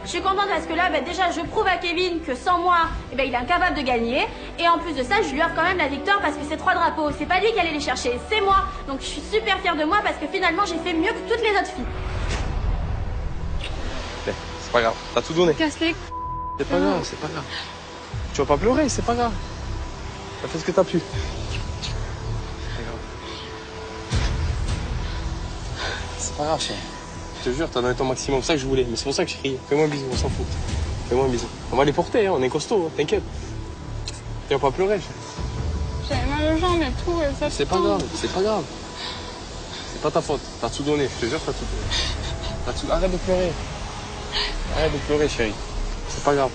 Je suis contente parce que là, déjà, je prouve à Kevin que sans moi, il est incapable de gagner. Et en plus de ça, je lui offre quand même la victoire parce que c'est 3 drapeaux. C'est pas lui qui allait les chercher, c'est moi. Donc je suis super fière de moi parce que finalement, j'ai fait mieux que toutes les autres filles. C'est pas grave, t'as tout donné. Casse-les. C'est pas grave, c'est pas grave. Tu vas pas pleurer, c'est pas grave. T'as fait ce que t'as pu. C'est pas grave, chérie. Je te jure, t'as donné ton maximum, c'est ça que je voulais. Mais c'est pour ça que je criais. Fais-moi un bisou, on s'en fout. Fais-moi un bisou. On va les porter, hein, on est costaud, t'inquiète. Tu vas pas pleurer. J'avais mal aux jambes et tout. Et ça c'est pas grave, c'est pas grave. C'est pas ta faute. T'as tout donné, je te jure, t'as tout donné. Arrête de pleurer. Arrête de pleurer, chérie. C'est pas grave.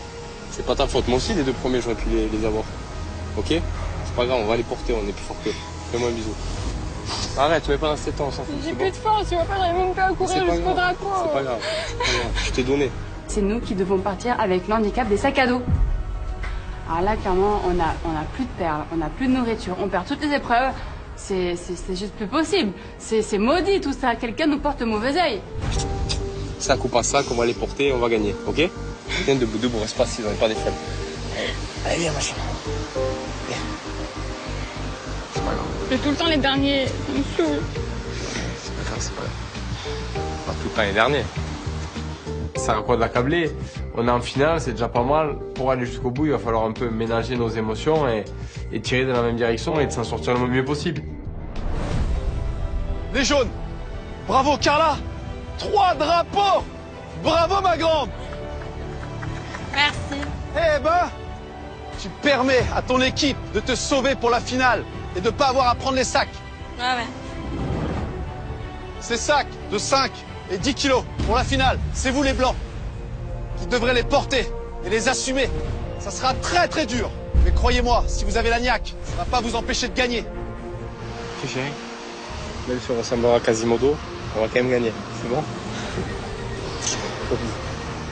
C'est pas ta faute. Moi aussi, les 2 premiers, j'aurais pu les avoir. Ok? C'est pas grave, on va les porter, on est plus fort qu'eux. Fais-moi un bisou. Arrête, tu mets pas dans cette temps, on s'en fout. J'ai plus de force, tu vois pas, j'arrive même pas à courir jusqu'au drapeau. C'est pas grave. Je t'ai donné. C'est nous qui devons partir avec l'handicap des sacs à dos. Alors là, clairement, on a plus de perles, on a plus de nourriture, on perd toutes les épreuves. C'est juste plus possible. C'est maudit tout ça. Quelqu'un nous porte mauvais œil. Sac ou pas sac, on va les porter et on va gagner, ok? Viens debout, reste pas assis, on n'est pas des faibles. Allez, viens, machin. Viens. C'est pas grave. J'ai tout le temps les derniers, ça me saoule. C'est pas grave, c'est pas grave. Pas tout le temps les derniers. Ça sert à quoi de l'accabler? On est en finale, c'est déjà pas mal. Pour aller jusqu'au bout, il va falloir un peu ménager nos émotions et tirer dans la même direction et de s'en sortir le mieux possible. Les jaunes, bravo Carla, 3 drapeaux, bravo ma grande. Merci. Eh ben, tu permets à ton équipe de te sauver pour la finale et de pas avoir à prendre les sacs. Ouais. Ces sacs de 5 et 10 kilos pour la finale, c'est vous les blancs qui devrez les porter et les assumer. Ça sera très très dur, mais croyez-moi, si vous avez la niaque, ça va pas vous empêcher de gagner. Ok chérie, même si on ressemblera à Quasimodo, on va quand même gagner, c'est bon?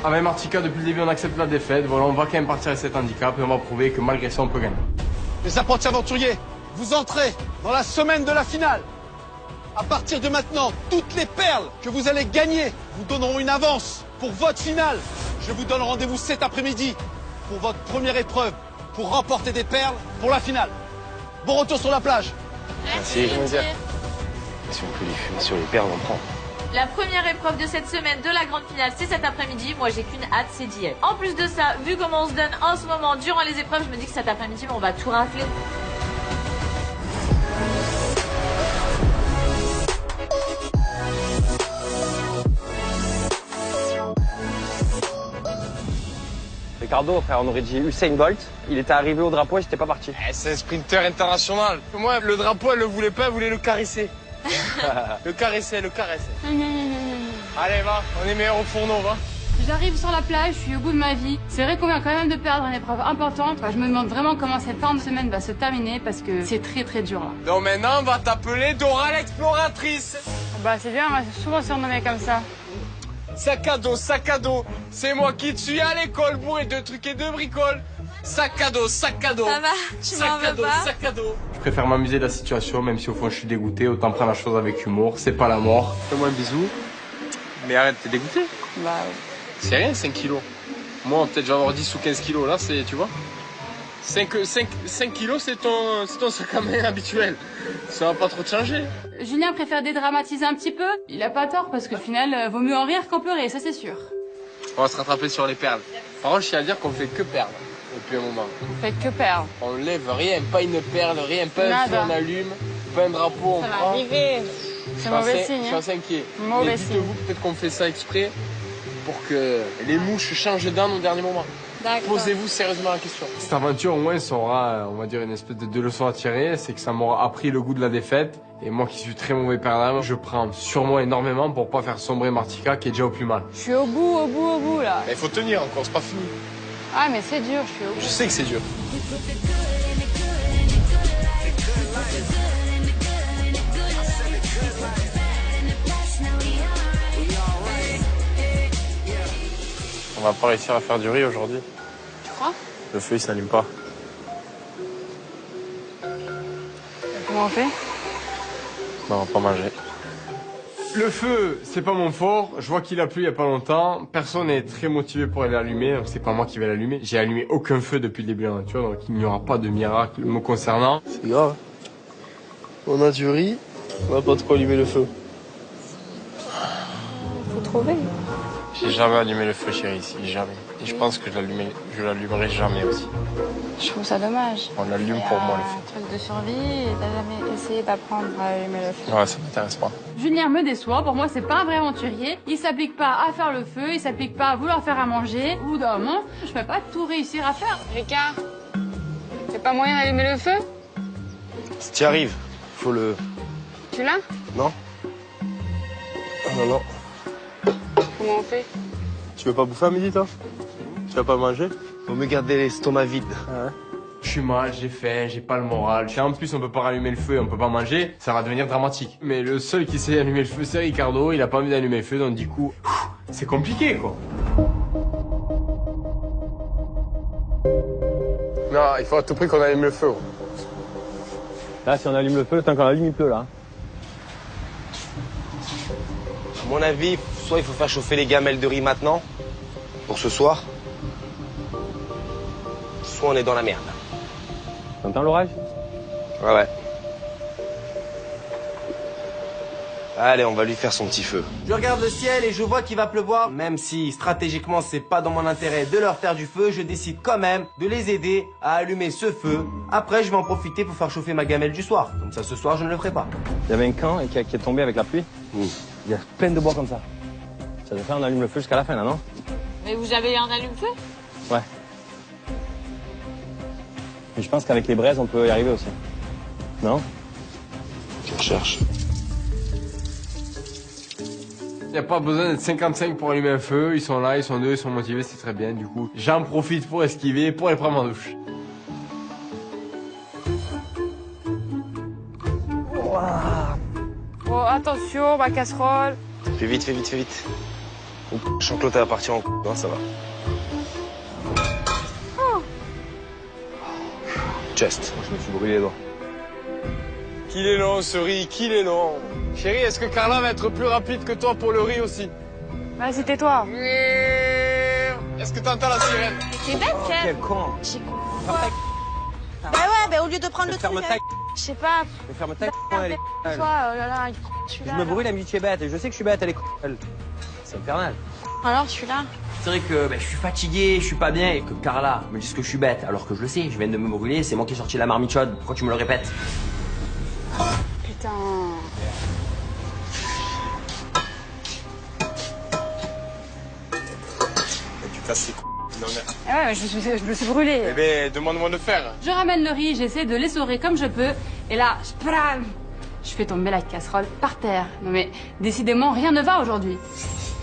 Avec Martika, depuis le début, on accepte la défaite. Voilà, on va quand même partir avec cet handicap et on va prouver que malgré ça, on peut gagner. Les apprentis aventuriers, vous entrez dans la semaine de la finale. À partir de maintenant, toutes les perles que vous allez gagner vous donneront une avance pour votre finale. Je vous donne rendez-vous cet après-midi pour votre première épreuve, pour remporter des perles pour la finale. Bon retour sur la plage. Merci. Si on peut les fumer sur les perles, on prend. La première épreuve de cette semaine de la grande finale, c'est cet après-midi. Moi, j'ai qu'une hâte, c'est d'y être. En plus de ça, vu comment on se donne en ce moment durant les épreuves, je me dis que cet après-midi, on va tout rafler. Ricardo, frère, on aurait dit Usain Bolt. Il était arrivé au drapeau et j'étais pas parti. C'est un sprinter international. Moi, le drapeau, elle le voulait pas, elle voulait le caresser. le caresser. Allez, va, on est meilleurs au fourneau, va. J'arrive sur la plage, je suis au bout de ma vie. C'est vrai qu'on vient quand même de perdre une épreuve importante. Je me demande vraiment comment cette fin de semaine va se terminer parce que c'est très très dur là. Donc maintenant, on va t'appeler Dora l'exploratrice. Bah c'est bien, on m'a souvent surnommé comme ça. Sac à dos, c'est moi qui te suis à l'école bourré de trucs et de bricoles. Sac à dos. Ça va, tu m'en veux pas? Sac à dos. Je préfère m'amuser de la situation, même si au fond je suis dégoûté, autant prendre la chose avec humour, c'est pas la mort. Fais-moi un bisou. Mais arrête, t'es dégoûté? Bah oui. C'est rien, 5 kilos. Moi, peut-être je vais avoir 10 ou 15 kilos, là, c'est, tu vois. 5 kilos, c'est ton sac à main habituel. Ça va pas trop te changer. Julien préfère dédramatiser un petit peu. Il a pas tort parce qu'au final, vaut mieux en rire qu'en pleurer, ça c'est sûr. On va se rattraper sur les perles. Par contre, je tiens à dire qu'on fait que perdre depuis un moment. On fait que perdre. On lève rien, pas une perle, rien, pas un feu, on allume, pas un drapeau, on Ça va prend. arriver. C'est mauvais signe. Je suis assez inquiet. Mauvais Mais signe. dites-vous peut-être qu'on fait ça exprès pour que les mouches changent d'âne au dernier moment. Posez-vous sérieusement la question. Cette aventure, au moins, ça aura, on va dire, une espèce de leçon à tirer. C'est que ça m'aura appris le goût de la défaite. Et moi qui suis très mauvais perdant, je prends sur moi énormément pour pas faire sombrer Martika qui est déjà au plus mal. Je suis au bout là. Mais il faut tenir encore, c'est pas fini. Ah mais c'est dur, je suis au bout. Je sais que c'est dur. On va pas réussir à faire du riz aujourd'hui. Tu crois? Le feu il s'allume pas. Comment on fait? Non, on va pas manger. Le feu, c'est pas mon fort. Je vois qu'il a plu il y a pas longtemps. Personne n'est très motivé pour l'allumer, donc c'est pas moi qui vais l'allumer. J'ai allumé aucun feu depuis le début de l'aventure, donc il n'y aura pas de miracle me concernant. C'est grave. On a du riz, on n'a pas de quoi allumer le feu. Faut trouver. J'ai jamais allumé le feu, chérie, ici, jamais. Et je pense que je l'allumerai jamais aussi. Je trouve ça dommage. On l'allume pour moi, le feu. Un truc de survie et t'as jamais essayé d'apprendre à allumer le feu. Ouais, ça m'intéresse pas. Julien me déçoit, pour moi c'est pas un vrai aventurier. Il s'applique pas à faire le feu, il s'applique pas à vouloir faire à manger. Au bout d'un moment, je vais pas tout réussir à faire. Ricard, y'a pas moyen d'allumer le feu? Si t'y arrives, faut le... Tu l'as? Non? Ah non, non. Comment on fait? Tu veux pas bouffer à midi, toi? Tu vas pas manger? Faut me garder l'estomac vide. Je suis mal, j'ai faim, j'ai pas le moral. Si en plus on peut pas rallumer le feu et on peut pas manger, ça va devenir dramatique. Mais le seul qui sait allumer le feu, c'est Ricardo. Il a pas envie d'allumer le feu, donc du coup, c'est compliqué, quoi. Non, il faut à tout prix qu'on allume le feu. Là, si on allume le feu, le temps qu'on allume, il pleut, là. À mon avis, soit il faut faire chauffer les gamelles de riz maintenant, pour ce soir, soit on est dans la merde. T'entends l'orage? Ouais, ouais. Allez, on va lui faire son petit feu. Je regarde le ciel et je vois qu'il va pleuvoir. Même si stratégiquement c'est pas dans mon intérêt de leur faire du feu, je décide quand même de les aider à allumer ce feu. Après, je vais en profiter pour faire chauffer ma gamelle du soir. Comme ça, ce soir, je ne le ferai pas. Il y avait un camp qui est tombé avec la pluie. Il y a plein de bois comme ça. Ça doit faire on allume le feu jusqu'à la fin, là, non? Mais vous avez un allume-feu? Ouais. Mais je pense qu'avec les braises, on peut y arriver aussi. Non? Je cherche. Il n'y a pas besoin d'être 55 pour allumer un feu. Ils sont là, ils sont deux, ils sont motivés, c'est très bien. Du coup, j'en profite pour esquiver, pour aller prendre ma douche. Oh, attention, ma casserole. Fais vite, fais vite, fais vite. Je sens que l'autre va partir en non, ça va. Chest. Je me suis brûlé les doigts. Qu'il est long ce riz, qu'il est long. Chérie, est-ce que Carla va être plus rapide que toi pour le riz aussi? Vas-y, tais-toi. Est-ce que t'entends la sirène? T'es bête, Quel Kev. con! Bah ouais, bah au lieu de prendre le truc. Ferme ta Je sais pas. Ferme ta elle est Toi, oh là là, je suis Je là. me brûle, elle me dit tu es bête. Et je sais que je suis bête, elle est elle. C'est infernal. Alors, je suis là. C'est vrai que je suis fatigué, je suis pas bien et que Carla me dise que je suis bête alors que je le sais, je viens de me brûler, c'est moi qui ai sorti la marmite chaude. Pourquoi tu me le répètes? Putain. Tu casses les non, mais... Ah ouais, mais je me suis brûlée. Eh ben, demande-moi de faire. Je ramène le riz, j'essaie de l'essorer comme je peux. Et là, je fais tomber la casserole par terre. Non mais, décidément, rien ne va aujourd'hui.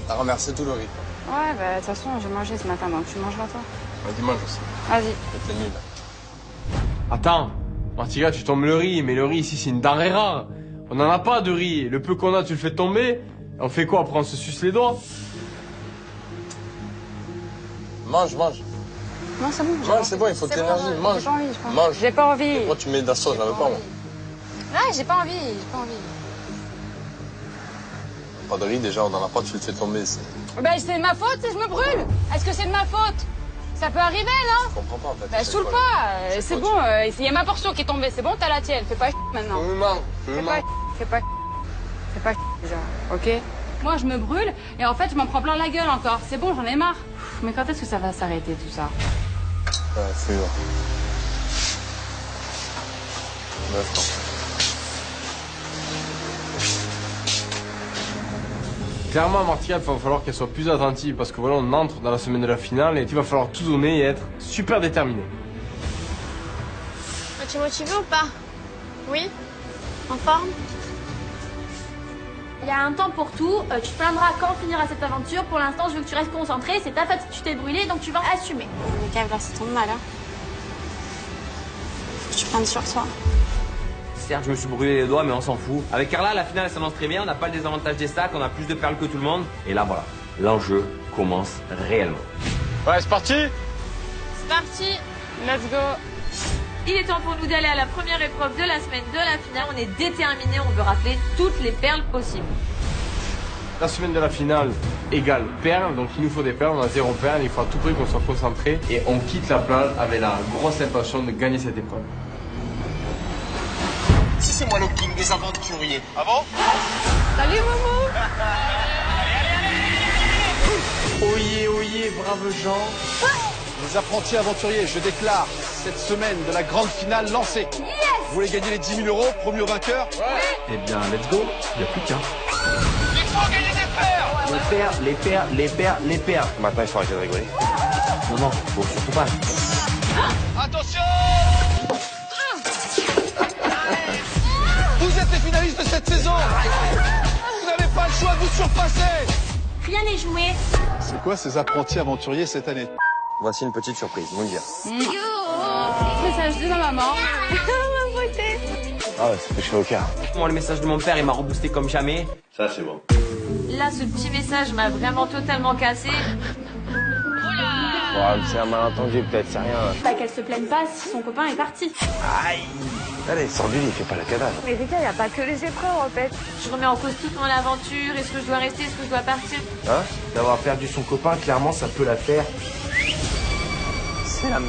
T'as remercié tout le riz. Ouais, bah de toute façon, j'ai mangé ce matin, donc tu mangeras toi. Vas-y, mange aussi. Vas-y. T'es nul. Attends, Martiga, tu tombes le riz, mais le riz ici c'est une denrée rare. On n'en a pas de riz. Le peu qu'on a, tu le fais tomber. On fait quoi? Après, on se suce les doigts. Mange, mange. Non, c'est bon. Mange, c'est bon, il faut de l'énergie. Mange. J'ai pas envie, j'ai pas envie. Mange. J'ai pas envie. Moi, tu mets de la sauce, j'en veux pas, moi. Ouais, j'ai pas envie, j'ai pas envie. Pas de riz, déjà, on n'en a pas, tu le fais tomber. Bah, c'est de ma faute si je me brûle. Est-ce que c'est de ma faute? Ça peut arriver, non? Je comprends pas, en fait. Bah, saoule pas. C'est bon, il y a ma portion qui est tombée. C'est bon, t'as la tienne. Fais pas maintenant. Fais pas déjà, ok? Moi, je me brûle et en fait, je m'en prends plein la gueule encore. C'est bon, j'en ai marre. Mais quand est-ce que ça va s'arrêter tout ça? Ouais, c'est bon. 9 ans. Clairement, Martial, il va falloir qu'elle soit plus attentive parce que voilà, on entre dans la semaine de la finale et il va falloir tout donner et être super déterminé. Tu es motivé ou pas? Oui? En forme? Il y a un temps pour tout. Tu te plaindras quand on finira cette aventure. Pour l'instant, je veux que tu restes concentré. C'est ta faute si tu t'es brûlé, donc tu vas assumer. Mais Kev, là, ça tombe mal, hein. Faut que tu prennes sur toi. Certes, je me suis brûlé les doigts, mais on s'en fout. Avec Carla, la finale s'annonce très bien, on n'a pas le désavantage des stacks, on a plus de perles que tout le monde. Et là, voilà, l'enjeu commence réellement. Ouais, c'est parti. C'est parti. Let's go. Il est temps pour nous d'aller à la première épreuve de la semaine de la finale. On est déterminés, on veut rafler toutes les perles possibles. La semaine de la finale égale perles, donc il nous faut des perles, on a 0 perles, il faut à tout prix qu'on soit concentré et on quitte la plage avec la grosse intention de gagner cette épreuve. Si c'est moi le king des aventuriers. Ah bon? Salut Momo. Oyez, oyez, braves gens. Les apprentis aventuriers, je déclare cette semaine de la grande finale lancée. Yes! Vous voulez gagner les 10 000 euros, promis au vainqueur? Eh bien, let's go. Il n'y a plus qu'un. Il faut gagner des perles! Les perles, les perles, les perles, les perles. Maintenant, il faut arrêter de rigoler. Non, non, faut surtout pas. Attention! Vous êtes les finalistes de cette saison! Vous n'avez pas le choix de vous surpasser! Rien n'est joué. C'est quoi ces apprentis aventuriers cette année? Voici une petite surprise, vous le dire. Message de ma maman. Ma beauté. Ah ouais, ça fait chaud au cœur. Moi, le message de mon père, il m'a reboosté comme jamais. Ça, c'est bon. Là, ce petit message m'a vraiment totalement cassé. Ouais, c'est un malentendu peut-être, c'est rien. Bah qu'elle se plaigne pas si son copain est parti. Allez, sors du lit, fais pas la cadavre. Mais Rika, il n'y a pas que les épreuves en fait. Je remets en cause toute mon aventure. Est-ce que je dois rester? Est-ce que je dois partir? Hein? D'avoir perdu son copain, clairement, ça peut la faire. C'est la